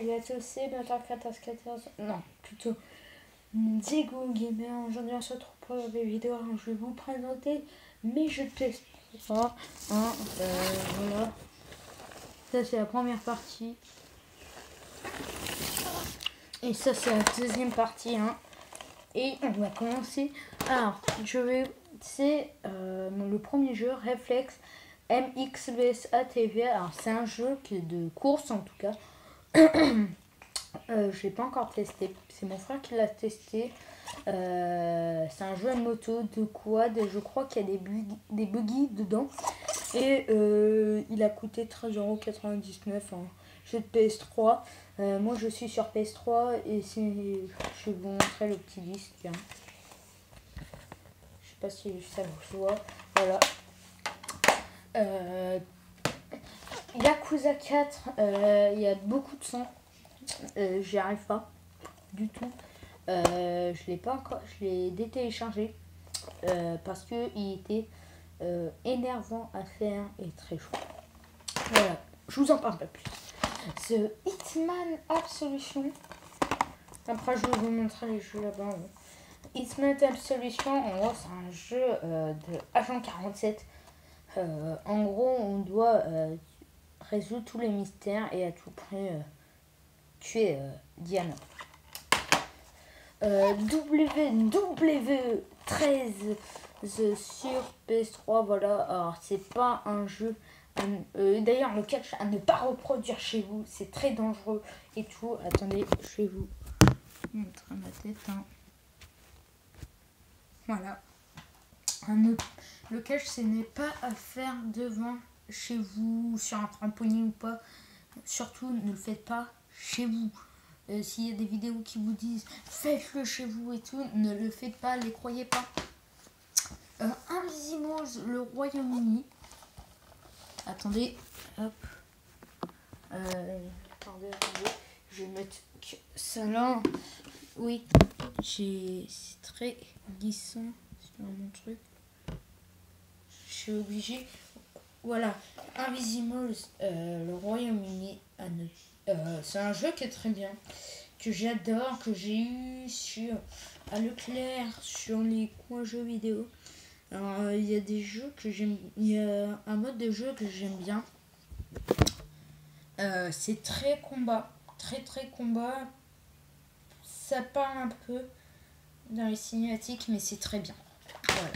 salut à tous, c'est Notar1414, non, plutôt Diego Gamer. Aujourd'hui on se retrouve pour la vidéo, je vais vous présenter mes jeux de PS3, voilà, ça c'est la première partie, et ça c'est la deuxième partie, et on va commencer. Alors, c'est le premier jeu, Reflex MXVSA TV. Alors c'est un jeu qui est de course en tout cas. Je l'ai pas encore testé, c'est mon frère qui l'a testé. C'est un jeu de moto, de quad, je crois qu'il y a des buggy dedans. Et il a coûté 13,99 €, jeu de PS3. Moi je suis sur PS3 et je vais vous montrer le petit disque. Je sais pas si ça vous voit. Voilà. Yakuza 4, il y a beaucoup de sang. J'y arrive pas du tout. Je l'ai pas encore, je l'ai détéléchargé parce que il était énervant à faire et très chaud. Voilà, je vous en parle pas plus. The Hitman Absolution. Après je vais vous montrer les jeux là-bas. Hitman Absolution, en gros c'est un jeu de Agent 47. En gros on doit résoudre tous les mystères et à tout prix tuer Diana. WW13 sur PS3, voilà. Alors c'est pas un jeu d'ailleurs le catch à ne pas reproduire chez vous, c'est très dangereux et tout. Attendez, je vais vous montrer ma tête, Voilà. Le catch, ce n'est pas à faire devant chez vous, sur un trampoline ou pas. Surtout ne le faites pas chez vous. S'il y a des vidéos qui vous disent faites-le chez vous et tout, ne le faites pas, les croyez pas. Invisimals, le Royaume-Uni. Attendez, hop. Attendez, je vais mettre ça là. Oui, c'est très glissant sur mon truc. Je suis obligée. Voilà, Invisimals, le Royaume-Uni. C'est un jeu qui est très bien, que j'adore, que j'ai eu à Leclerc, sur les coins jeux vidéo. Alors il y a des jeux que j'aime, il y a un mode de jeu que j'aime bien. C'est très combat, très combat. Ça part un peu dans les cinématiques, mais c'est très bien. Voilà.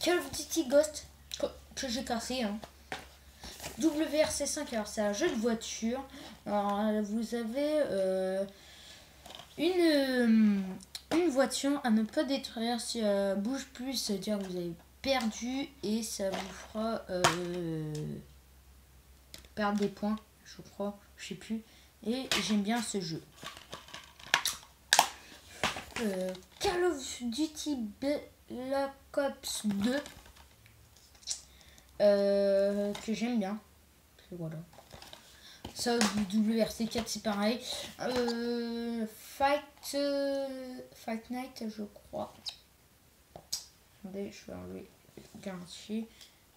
Call of Duty Ghost que j'ai cassé. WRC5, alors c'est un jeu de voiture. Alors vous avez une voiture à ne pas détruire. Si elle bouge plus, c'est-à-dire que vous avez perdu et ça vous fera perdre des points, je crois, je sais plus. Et j'aime bien ce jeu. Call of Duty Black Ops 2 que j'aime bien. Et voilà. Ça, WRC4 c'est pareil. Fight Night, je crois. Attendez, je vais enlever garantie.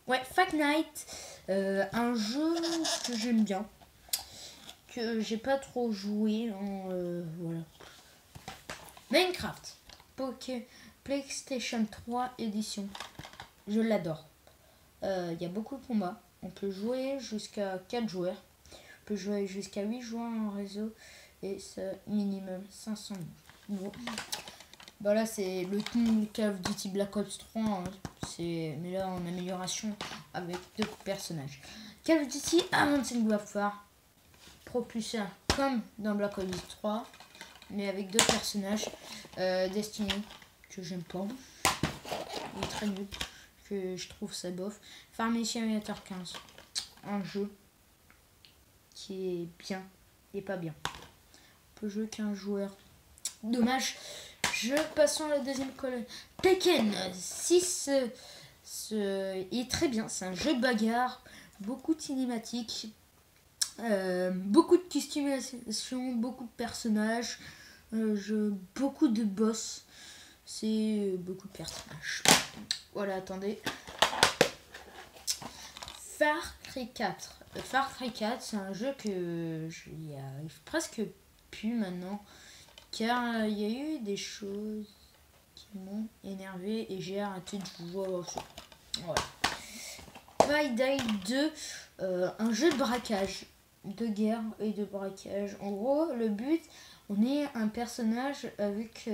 Ouais, Fight Night, un jeu que j'aime bien, que j'ai pas trop joué. Voilà. Minecraft, PlayStation 3 édition. Je l'adore. Il y a beaucoup de combats. On peut jouer jusqu'à 4 joueurs. On peut jouer jusqu'à 8 joueurs en réseau. Et c'est minimum 500 euros. Bah là c'est le Call of Duty Black Ops 3. Mais là en amélioration avec 2 personnages. Call of Duty Advanced Warfare. Propulseur comme dans Black Ops 3. Mais avec 2 personnages. Destiny que j'aime pas. Il est très nul. Que je trouve ça bof. Farming Simulator 15, un jeu qui est bien et pas bien. On peut jouer qu'un joueur. Dommage. Passons à la deuxième colonne. Tekken 6 est très bien. C'est un jeu de bagarre. Beaucoup de cinématiques. Beaucoup de customisation. Beaucoup de personnages. Beaucoup de boss. C'est beaucoup de personnages. Voilà, attendez. Far Cry 4. Far Cry 4, c'est un jeu que j'y arrive presque plus maintenant. Car il y a eu des choses qui m'ont énervé et j'ai arrêté de jouer au jeu. Ouais. Payday 2, un jeu de braquage, de guerre et de braquage. En gros, le but, on est un personnage avec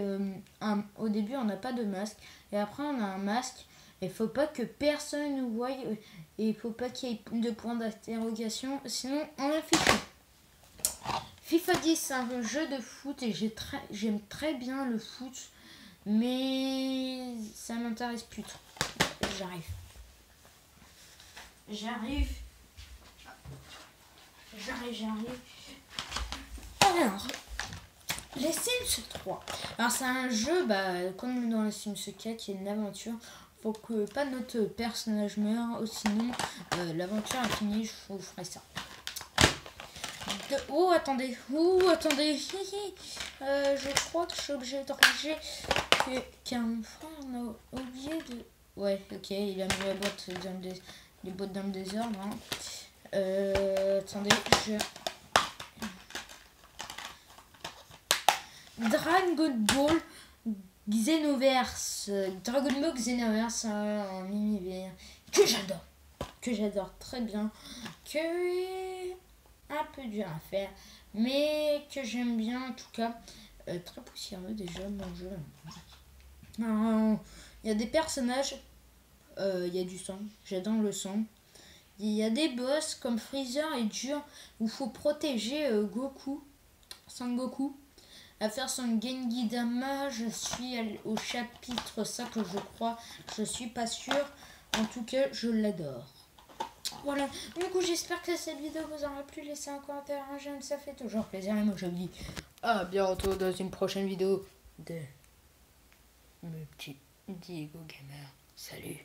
au début on n'a pas de masque et après on a un masque. Il faut pas que personne nous voie et il faut pas qu'il y ait de points d'interrogation, sinon on est fichu. FIFA 10, c'est un jeu de foot et j'aime très bien le foot, mais ça m'intéresse plus trop. J'arrive. Alors, les Sims 3. Alors c'est un jeu, comme dans les Sims 4, qui est une aventure. Faut que pas notre personnage meure, sinon l'aventure est finie, je vous ferai ça. Oh attendez, je crois que je suis obligé de ranger qu'un frère m'a oublié de... Ouais, ok, il a mis la boîte les boîtes dans le désordre. Hein. Attendez, Dragon Ball Xenoverse. Dragon Ball Xenoverse en univers que j'adore très bien, que un peu dur à faire, mais que j'aime bien en tout cas. Très poussiéreux déjà mon jeu. Il y a des personnages, il y a du sang, j'adore le sang. Il y a des boss comme Freezer et dur où il faut protéger Son Goku, à faire son Genki Dama. Je suis au chapitre 5 je crois, je suis pas sûre. En tout cas, je l'adore. Voilà, du coup j'espère que cette vidéo vous aura plu. Laissez un commentaire, un j'aime, ça fait toujours plaisir. Et moi je vous dis à bientôt dans une prochaine vidéo de mon petit Diego Gamer. Salut.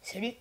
Salut.